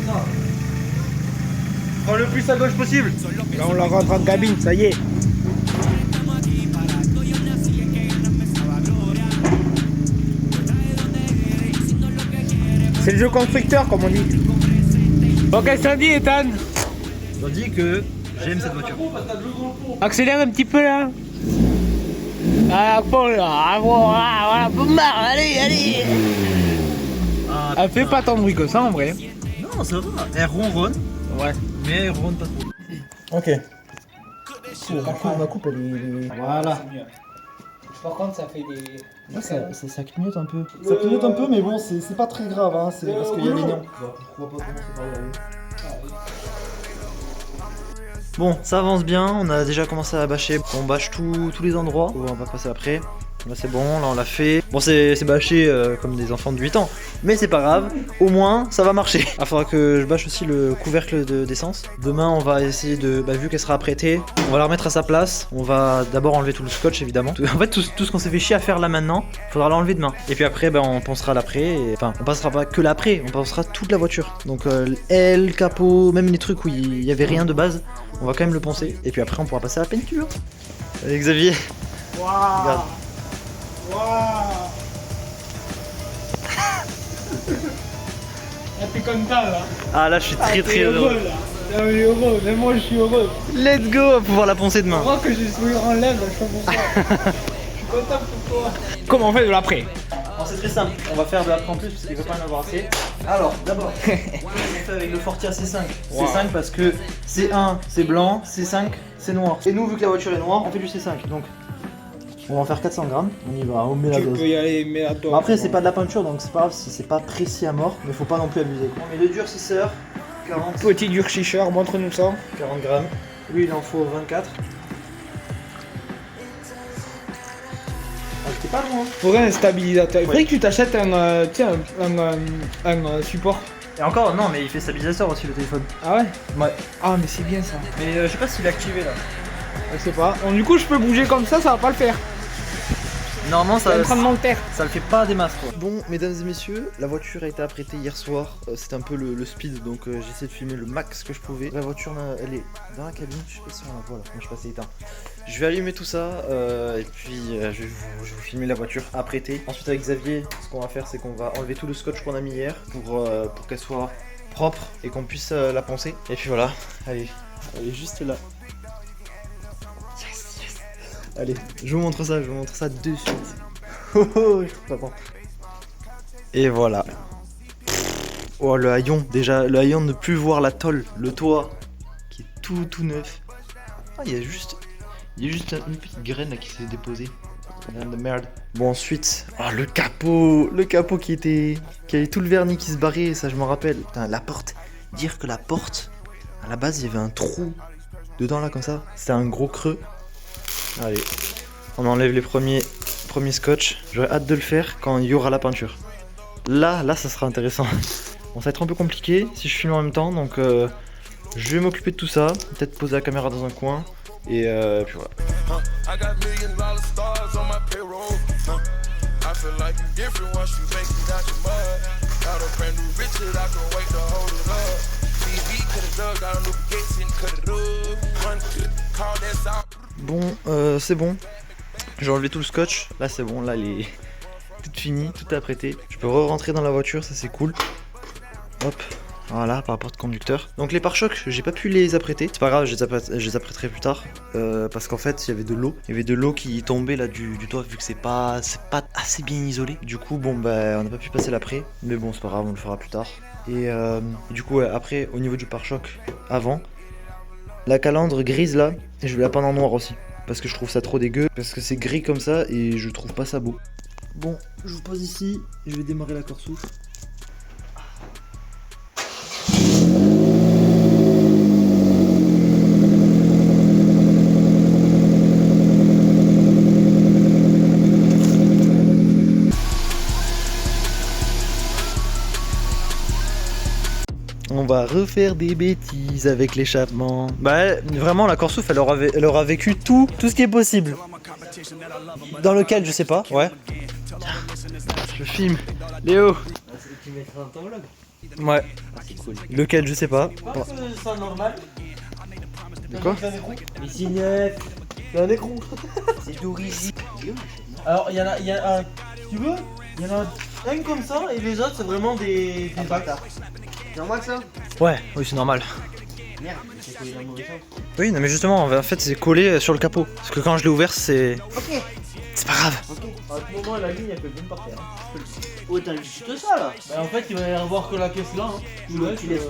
ça. Prends le plus à gauche possible. Là, on la rentre en cabine, ça y est. C'est le jeu constructeur, comme on dit. Bon, qu'est-ce que ça dit, Ethan? On dit que j'aime cette voiture. Accélère un petit peu là. Ah, bon, là, voilà, allez, allez. Ah, Elle fait pas tant de bruit que ça en vrai. non, ça va. Elle ronronne, Ouais. mais elle ronronne pas trop. Ok. Ma coupe elle est... Voilà. Par contre, ça fait des. Ouais, ça clignote un peu. Ça clignote un peu, mais bon, c'est pas très grave, hein. C'est parce qu'il y a les néons. On va pas commencer par là. Bon, ça avance bien, on a déjà commencé à bâcher. On bâche tous les endroits où on va passer après. Là c'est bon, là on l'a fait. Bon c'est bâché comme des enfants de 8 ans. Mais c'est pas grave, au moins ça va marcher. Il faudra que je bâche aussi le couvercle d'essence. Demain on va essayer de, vu qu'elle sera apprêtée, on va la remettre à sa place. On va d'abord enlever tout le scotch évidemment. En fait tout ce qu'on s'est fait chier à faire là maintenant, faudra l'enlever demain. Et puis après on pensera à l'après. Enfin on passera pas que l'après, on pensera toute la voiture. Donc aile, capot, même les trucs où il y avait rien de base, on va quand même le poncer. Et puis après on pourra passer à la peinture. Allez Xavier. Waouh. Regarde. Waouh. T'es content là. Ah là je suis très heureux. Là. Ah, mais heureux, même moi je suis heureux. Let's go, on va pouvoir la poncer demain. Je crois que j'ai sourire en lèvres, je suis pour ça. Je suis content pour toi. Comment on fait de l'après? Alors c'est très simple, on va faire de l'après en plus parce qu'il ne veut pas en avoir assez. Alors d'abord, on fait avec le Fortia C5. Wow. C5 parce que C1 c'est blanc, C5 c'est noir. Et nous vu que la voiture est noire, on fait du C5. Donc on va en faire 400 grammes, on y va, on met la Tu dose. peux y aller, mais attends. Bon, après c'est pas de la peinture donc c'est pas grave si c'est pas précis à mort, mais faut pas non plus abuser. On met le durcisseur, 40, Petit durcisseur, montre-nous ça. 40 grammes. Lui il en faut 24. Ah, j'étais pas loin. Faudrait un stabilisateur. Il faudrait que tu t'achètes un, un support. Et encore non mais il fait stabilisateur aussi le téléphone. Ah ouais? Ouais. Ah mais c'est bien ça. Mais je sais pas s'il est activé là. Je sais pas. Bon, du coup je peux bouger comme ça va pas le faire. Normalement C'est en train de monter. ça le fait pas des masses quoi. Bon mesdames et messieurs, la voiture a été apprêtée hier soir. C'était un peu le speed donc j'ai essayé de filmer le max que je pouvais. La voiture elle est dans la cabine, je sais pas si on la voit là, moi je sais pas si c'est éteint. Je vais allumer tout ça et puis je vais vous filmer la voiture apprêtée. Ensuite avec Xavier, ce qu'on va faire c'est qu'on va enlever tout le scotch qu'on a mis hier pour qu'elle soit propre et qu'on puisse la poncer. Et puis voilà, allez, elle est juste là. Allez, je vous montre ça de suite. Oh oh, je trouve pas bon. Et voilà. Oh le haillon, déjà le haillon de ne plus voir la tôle, le toit qui est tout neuf. Ah il y a juste une petite graine là qui s'est déposée. De merde. Bon ensuite, oh, le capot qui avait tout le vernis qui se barrait, ça je m'en rappelle. Putain, la porte, dire que la porte, à la base il y avait un trou dedans là comme ça, c'était un gros creux. Allez, on enlève les premiers scotch. J'aurais hâte de le faire quand il y aura la peinture. Là ça sera intéressant. Bon, ça va être un peu compliqué si je filme en même temps, donc je vais m'occuper de tout ça. Peut-être poser la caméra dans un coin et puis voilà. Bon, c'est bon. J'ai enlevé tout le scotch. Là, c'est bon. Là, elle est toute finie, tout apprêté. Je peux re-rentrer dans la voiture, ça c'est cool. Hop. Voilà, par rapport au conducteur. Donc les pare-chocs, j'ai pas pu les apprêter. C'est pas grave, je les apprêterai plus tard. Parce qu'en fait, il y avait de l'eau. Il y avait de l'eau qui tombait là du toit, vu que c'est pas assez bien isolé. Du coup, bon, bah, on n'a pas pu passer l'après. Mais bon, c'est pas grave, on le fera plus tard. Et du coup, ouais, après, au niveau du pare-choc, avant, la calandre grise là, et je vais la peindre en noir aussi. Parce que je trouve ça trop dégueu. Parce que c'est gris comme ça et je trouve pas ça beau. Bon, je vous pose ici. Je vais démarrer la Corso. On va refaire des bêtises avec l'échappement. Bah vraiment la Corsouf elle aura vécu tout ce qui est possible. Dans lequel je sais pas. Ouais. Je filme. Léo. C'est tu mettras dans ton vlog. Ouais. C'est cool. Lequel, je sais pas. C'est normal. De quoi? Mais c'est neuf. C'est un écrou. C'est d'origine. Alors, il y a un. Tu veux? Il y en a un comme ça et les autres, c'est vraiment des bâtards. C'est normal ça? Ouais, oui, c'est normal. Merde, c'est collé dans le mauvais sens. Oui, non, mais justement, en fait, c'est collé sur le capot. Parce que quand je l'ai ouvert, c'est. Ok. C'est pas grave. Ok. À ce moment, la ligne, elle peut bien partir. Hein. Oh, t'as juste ça là. Bah, en fait, il va y avoir que la caisse là. Hein. Tu laisses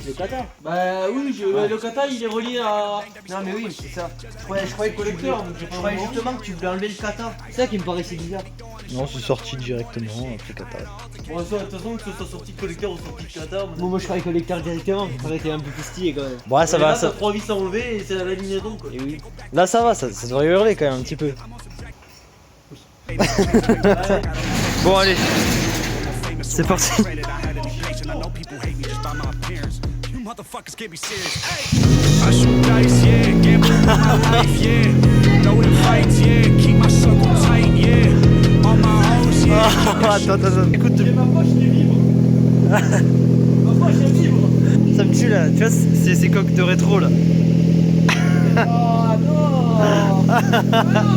le kata. Bah oui, le kata il est relié à. Non mais oui, c'est ça. Je croyais que Collecteur, tu donc j'ai pas je croyais vraiment. justement que tu voulais enlever le kata. C'est ça qui me paraissait bizarre. Non, c'est sorti directement après kata. Bon, ça, de toute façon, que ce soit sorti de collecteur ou sorti de kata. Bon, moi je croyais collecteur directement, ça aurait été un peu plus stylé quand même. Ouais, ça va. T'as 3 vis à enlever et c'est la ligne quoi. Et oui. Là, ça va, ça devrait hurler quand même un petit peu. Bon, allez. C'est parti. Motherfuckers can't be serious. I shoot dice, yeah, gamble with my life, yeah. Know the fights, yeah, keep my circle tight, yeah. On my hoes, yeah. Attends. Écoute, Ma poche qui vibre. Ma poche elle vibre. ça me tue là. Tu vois, c'est ces coques de rétro là. Oh non. Non,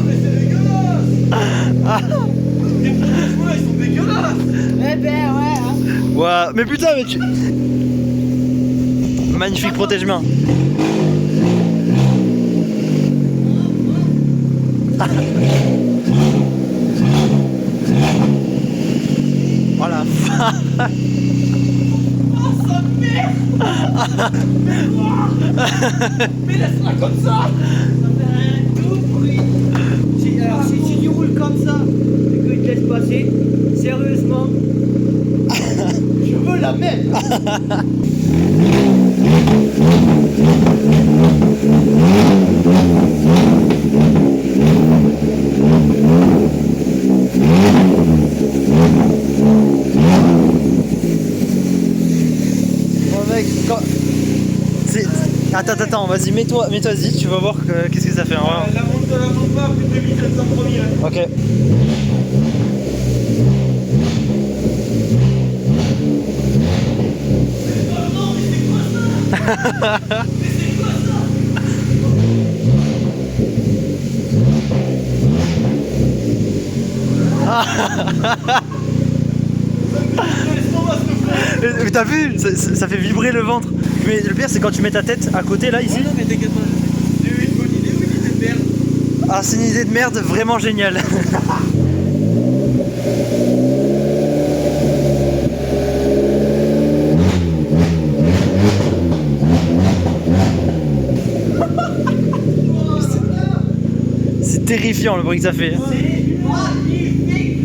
mais c'est dégueulasse. Les protèges là, ils sont dégueulasses. Eh ben ouais. Hein. Ouah, mais putain, mais tu. Magnifique protège-main. Oh la fin. Oh sa mère. Mais laisse-la comme ça. Ça fait un tout bruit. Alors si tu roules comme ça et que tu te laisses passer, sérieusement, Je veux la mettre. Oh mec, quand. Attends, vas-y, mets-toi-y, tu vas voir qu'est-ce que ça fait en vrai. La montre de la pompe, plus de 2700 premiers. Ok. T'as vu, ça fait vibrer le ventre. Mais le pire c'est quand tu mets ta tête à côté là ici. Non mais t'inquiète pas, j'ai eu une bonne idée ou une idée de merde. Ah, c'est une idée de merde vraiment géniale. C'est terrifiant le bruit que ça fait. c'est magnifique.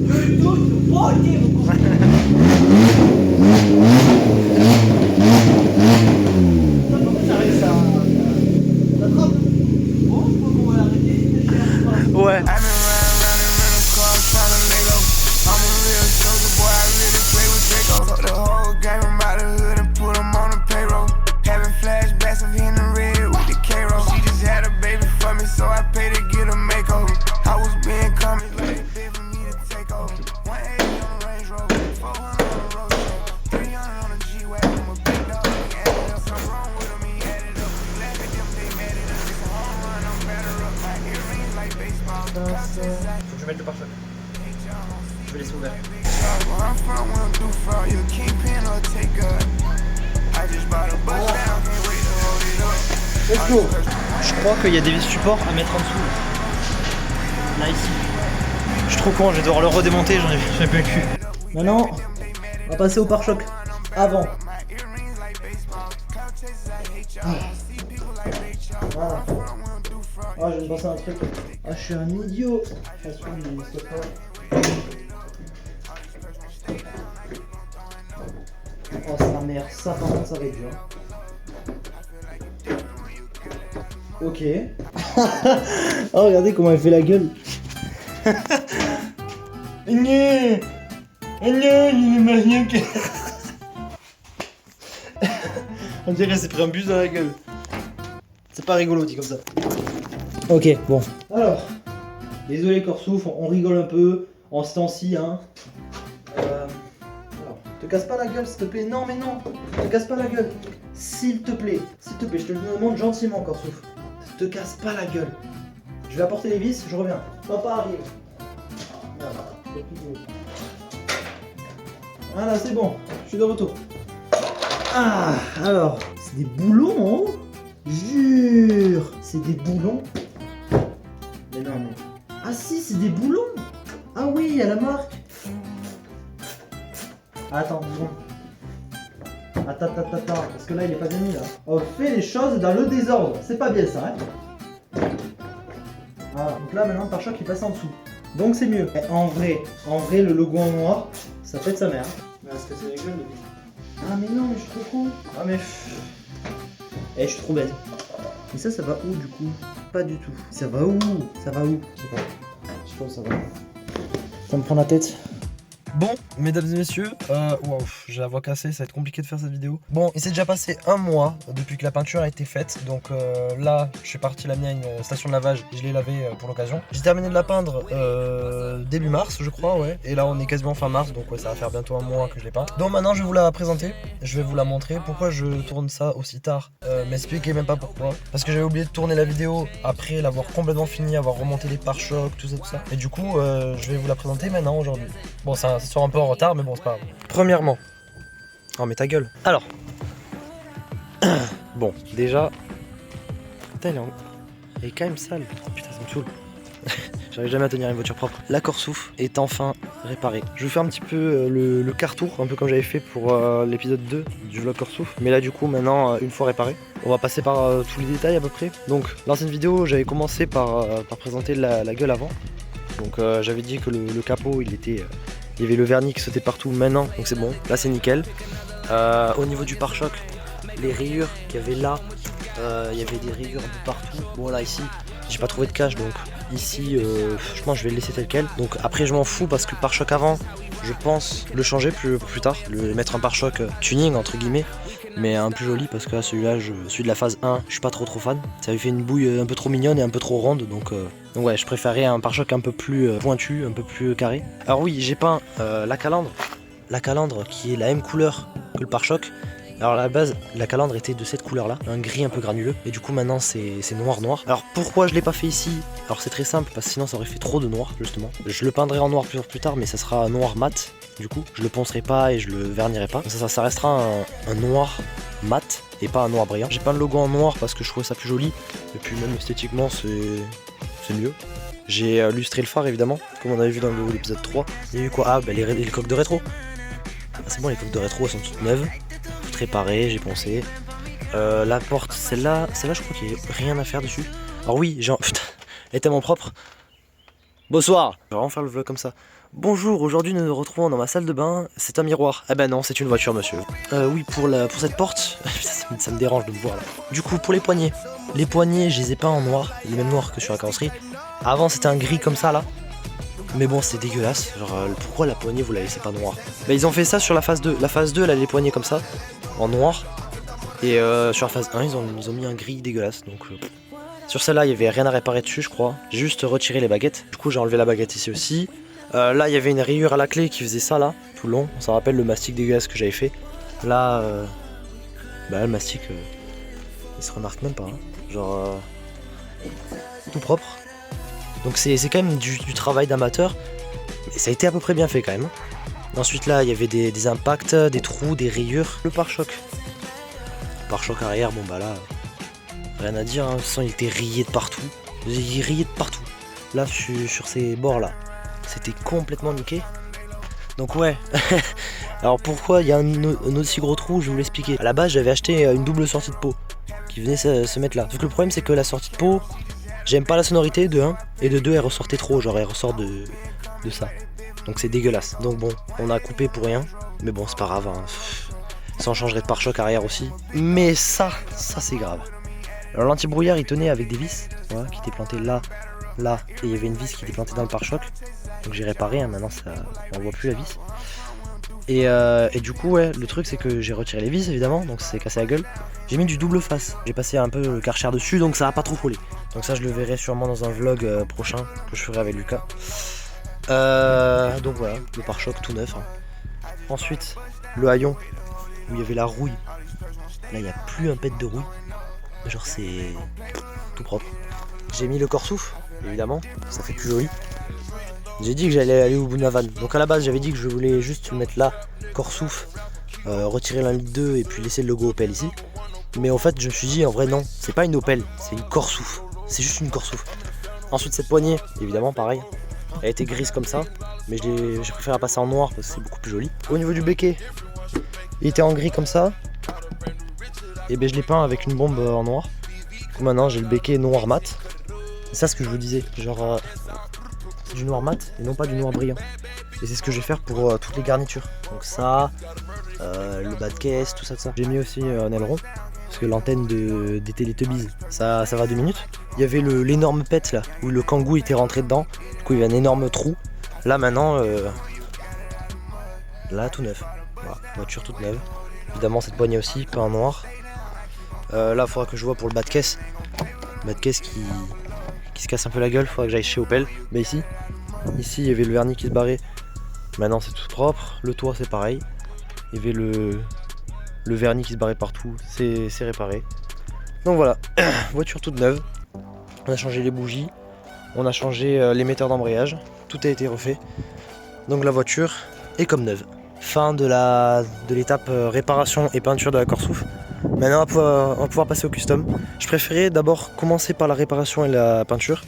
De toute beauté. Ouais. I've been round in a car tryna lay low. I'm a real soldier boy, I really play with Draco. Fuck the whole game, I'm out the hood and put them on the payroll. Having flashbacks of in the red with the K-roll. She just had a baby for me, so I paid to get a makeover. I was being coming like a bit for me to take over. 180 on the Range Rover, 400 on the road show, 300 on the G-Wagon. I'm a big dog, he added up. Something wrong with him, he added up. Laugh at them, they mad at us. It's a home run, I'm better up. My earrings like baseball. Faut que je mette le pare-choc. Je vais laisser ouvert. Where I'm from, we don't do fraud. You a kingpin or take a. I just bought a bus down, can't wait to hold it up. Let's go. Je crois qu'il y a des supports à mettre en dessous. Là ici. Je suis trop con, je vais devoir le redémonter, j'en ai plus le cul. Maintenant, on va passer au pare-choc. Avant. Voilà. Ah, je viens de penser à un truc. Ah, je suis un idiot. Oh, sa mère, ça par contre, ça va être dur. Ok. Oh, regardez comment elle fait la gueule. Il est rien que. On dirait qu'elle s'est pris un bus dans la gueule. C'est pas rigolo dit comme ça. Ok, bon. Alors, désolé Corsouf, on rigole un peu en ce temps-ci, hein. Alors, te casse pas la gueule, s'il te plaît. Non, mais non, te casse pas la gueule. S'il te plaît, je te le demande gentiment, Corsouf. Te casse pas la gueule. Je vais apporter les vis, je reviens. Papa arrive. Voilà, c'est bon, je suis de retour. Ah, alors, c'est des boulons en haut? Jure, c'est des boulons. Mais non, mais... Ah si, c'est des boulons. Ah oui, il y a la marque. Attends, bon. Attends, parce que là, il est pas bien mis, là. On fait les choses dans le désordre. C'est pas bien, ça, hein. Voilà, donc là, maintenant, le pare-choc, il passe en dessous. Donc, c'est mieux. Et en vrai, le logo en noir, ça pète sa mère. Mais à se casser la gueule, le Ah, mais non, mais je suis trop con. Ah, mais... Eh, je suis trop bête. Mais ça va où, du coup? Pas du tout. Ça va où? Ça va où? Je sais pas. Je sais pas où ça va. Ça me prend la tête. Bon, mesdames et messieurs, wow, j'ai la voix cassée, ça va être compliqué de faire cette vidéo. Bon, il s'est déjà passé un mois depuis que la peinture a été faite, donc là, je suis parti l'amener à une station de lavage, je l'ai lavé pour l'occasion. J'ai terminé de la peindre début mars, je crois, ouais, et là on est quasiment fin mars, donc ouais, ça va faire bientôt un mois que je l'ai peint. Donc maintenant, je vais vous la présenter, je vais vous la montrer. Pourquoi je tourne ça aussi tard, m'expliquez même pas pourquoi. Parce que j'avais oublié de tourner la vidéo après l'avoir complètement fini, avoir remonté les pare-chocs, tout ça. Et du coup, je vais vous la présenter maintenant aujourd'hui. Bon, ça sort un peu en retard, mais bon, c'est pas grave. Premièrement, oh mais ta gueule. Alors, bon, déjà, putain, elle est quand même sale. Putain, ça me saoule. J'arrive jamais à tenir une voiture propre. La Corsouf est enfin réparée. Je vais faire un petit peu le car-tour, un peu comme j'avais fait pour l'épisode 2 du vlog Corsouf. Mais là, du coup, maintenant, une fois réparée, on va passer par tous les détails à peu près. Donc, l'ancienne vidéo, j'avais commencé par présenter la gueule avant. Donc, j'avais dit que le capot, il y avait le vernis qui sautait partout maintenant, donc c'est bon, là c'est nickel. Au niveau du pare-choc, les rayures qu'il y avait là, il y avait des rayures un peu partout. Bon là ici, j'ai pas trouvé de cache, donc ici je pense que je vais le laisser tel quel. Donc après je m'en fous parce que le pare-choc avant, je pense le changer plus tard, mettre un pare-choc tuning entre guillemets, mais un plus joli parce que là celui-là, celui de la phase 1, je suis pas trop fan. Ça avait fait une bouille un peu trop mignonne et un peu trop ronde, donc ouais, je préférais un pare-choc un peu plus pointu, un peu plus carré. Alors oui, j'ai peint la calandre qui est la même couleur que le pare-choc. Alors à la base, la calandre était de cette couleur là, un gris un peu granuleux, et du coup maintenant c'est noir. Alors pourquoi je l'ai pas fait ici? Alors c'est très simple, parce que sinon ça aurait fait trop de noir justement. Je le peindrai en noir plus tard, mais ça sera noir mat, du coup je le poncerai pas et je le vernirai pas. Donc ça restera un noir mat et pas un noir brillant. J'ai peint le logo en noir parce que je trouvais ça plus joli, et puis même esthétiquement c'est mieux. J'ai lustré le phare évidemment, comme on avait vu dans l'épisode 3. Il y a eu quoi? Ah bah les coques de rétro. Ah, c'est bon, les coques de rétro elles sont toutes neuves. Préparé, j'ai pensé. La porte, celle-là je crois qu'il n'y a rien à faire dessus. Alors oui, genre, putain, elle est tellement propre. Bonsoir. Je vais vraiment faire le vlog comme ça. Bonjour, aujourd'hui nous nous retrouvons dans ma salle de bain. C'est un miroir. Ah ben non, c'est une voiture, monsieur. Oui, pour cette porte, putain, ça me dérange de me voir là. Du coup, pour les poignées. Les poignées, je les ai pas en noir, les mêmes noirs que sur la carrosserie. Avant, c'était un gris comme ça là. Mais bon, c'est dégueulasse. Genre, pourquoi la poignée vous la laissez pas noire? Bah, ils ont fait ça sur la phase 2. La phase 2, elle a les poignées comme ça, en noir. Et sur la phase 1, ils ont mis un gris dégueulasse. Donc, sur celle-là, il y avait rien à réparer dessus, je crois. J'ai juste retiré les baguettes. Du coup, j'ai enlevé la baguette ici aussi. Là, il y avait une rayure à la clé qui faisait ça là, tout le long. Ça rappelle le mastic dégueulasse que j'avais fait. Là, bah, le mastic, il se remarque même pas. Hein. Genre, tout propre. Donc c'est quand même du travail d'amateur, mais ça a été à peu près bien fait quand même. Ensuite là il y avait des impacts, des trous, des rayures. Le pare-choc. Le pare-choc arrière, bon bah là, rien à dire, hein. De toute façon il était rayé de partout. Il est rayé de partout. Là sur ces bords là, c'était complètement niqué. Donc ouais. Alors pourquoi il y a un aussi gros trou, je vais vous l'expliquer. À la base j'avais acheté une double sortie de pot qui venait se mettre là. Donc le problème c'est que la sortie de pot, j'aime pas la sonorité de 1, et de 2 elle ressortait trop, genre elle ressort de ça. Donc c'est dégueulasse. Donc bon, on a coupé pour rien, mais bon c'est pas grave, hein. Ça en changerait de pare-choc arrière aussi. Mais ça c'est grave. Alors l'anti-brouillard il tenait avec des vis, voilà, qui étaient plantées là, et il y avait une vis qui était plantée dans le pare-choc. Donc j'ai réparé, hein, maintenant ça, on voit plus la vis. Et du coup ouais, le truc c'est que j'ai retiré les vis évidemment, donc c'est cassé la gueule. J'ai mis du double face, j'ai passé un peu le Karcher dessus, donc ça a pas trop collé. Donc ça je le verrai sûrement dans un vlog prochain que je ferai avec Lucas. Donc voilà, le pare-choc tout neuf. Hein. Ensuite, le haillon où il y avait la rouille. Là, il n'y a plus un pet de rouille. Genre, c'est tout propre. J'ai mis le corsouf, évidemment, ça fait plus joli. J'ai dit que j'allais aller au bout de ma vanne. Donc à la base, j'avais dit que je voulais juste mettre là, corsouf, retirer la ligne 2 et puis laisser le logo Opel ici. Mais en fait, je me suis dit, en vrai, non, c'est pas une Opel, c'est une corsouf. C'est juste une corsouf. Ensuite, cette poignée, évidemment, pareil. Elle était grise comme ça, mais j'ai préféré la passer en noir parce que c'est beaucoup plus joli. Au niveau du béquet, il était en gris comme ça. Et ben je l'ai peint avec une bombe en noir. Du coup maintenant j'ai le béquet noir mat. C'est ça ce que je vous disais, genre c'est du noir mat et non pas du noir brillant. Et c'est ce que je vais faire pour toutes les garnitures. Donc ça, le bas de caisse, tout ça, tout ça. J'ai mis aussi un aileron, parce que l'antenne des Teletubbies, ça va 2 minutes. Il y avait l'énorme pet là, où le kangou était rentré dedans. Du coup il y avait un énorme trou. Là maintenant, là tout neuf. Voilà, voiture toute neuve. Évidemment cette poignée aussi, peint en noir. Là il faudra que je vois pour le bas de caisse. Le bas de caisse qui se casse un peu la gueule, il faudra que j'aille chez Opel. Mais ici il y avait le vernis qui se barrait. Maintenant c'est tout propre. Le toit c'est pareil. Il y avait le vernis qui se barrait partout, c'est réparé. Donc voilà, voiture toute neuve. On a changé les bougies, on a changé l'émetteur d'embrayage. Tout a été refait. Donc la voiture est comme neuve. Fin de l'étape réparation et peinture de la Corsouf. Maintenant on va pouvoir passer au custom. Je préférais d'abord commencer par la réparation et la peinture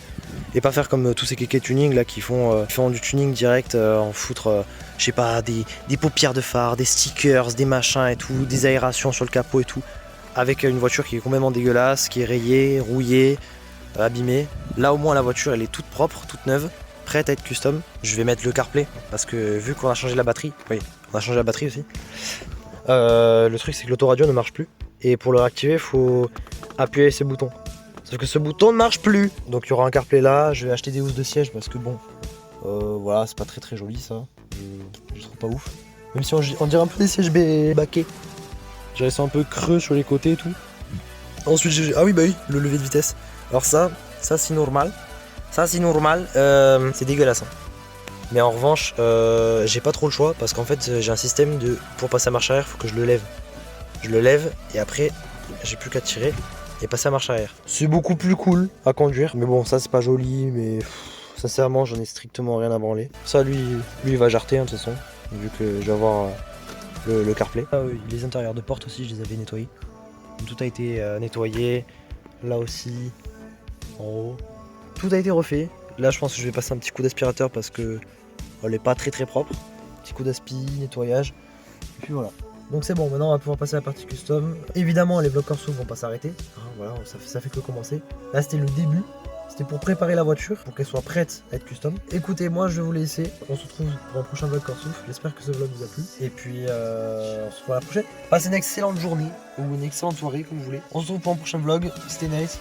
et pas faire comme tous ces kékés tuning là qui font du tuning direct, en foutre je sais pas, des paupières de phare, des stickers, des machins et tout, des aérations sur le capot et tout, avec une voiture qui est complètement dégueulasse, qui est rayée, rouillée, abîmée. Là au moins la voiture elle est toute propre, toute neuve, prête à être custom. Je vais mettre le CarPlay parce que vu qu'on a changé la batterie, oui, on a changé la batterie aussi. Le truc c'est que l'autoradio ne marche plus et pour le réactiver il faut appuyer ces boutons. Sauf que ce bouton ne marche plus. Donc il y aura un CarPlay là, je vais acheter des housses de siège parce que bon, voilà, c'est pas très joli ça. Je trouve pas ouf. Même si on dirait un peu des sièges baquets. J'ai laissé un peu creux sur les côtés et tout. Ensuite ah oui bah oui, le levier de vitesse. Alors ça c'est normal. Ça c'est normal, c'est dégueulasse. Hein. Mais en revanche, j'ai pas trop le choix parce qu'en fait j'ai un système pour passer à marche arrière, faut que je le lève. Je le lève et après j'ai plus qu'à tirer et passer à marche arrière. C'est beaucoup plus cool à conduire, mais bon ça c'est pas joli, mais sincèrement j'en ai strictement rien à branler. Ça lui il va jarter hein, de toute façon, vu que je vais avoir le CarPlay. Ah oui, les intérieurs de porte aussi je les avais nettoyés. Tout a été nettoyé, là aussi, en haut. Tout a été refait. Là je pense que je vais passer un petit coup d'aspirateur parce que elle est pas très propre. Petit coup d'aspi, nettoyage, et puis voilà. Donc c'est bon, maintenant on va pouvoir passer à la partie custom. Évidemment les blocs Corsouf vont pas s'arrêter. Voilà, ça fait que commencer. Là c'était le début. C'était pour préparer la voiture, pour qu'elle soit prête à être custom. Écoutez, moi je vais vous laisser. On se retrouve pour un prochain vlog Corsouf. J'espère que ce vlog vous a plu. Et puis on se retrouve à la prochaine. Passez une excellente journée ou une excellente soirée comme vous voulez. On se retrouve pour un prochain vlog. C'était nice.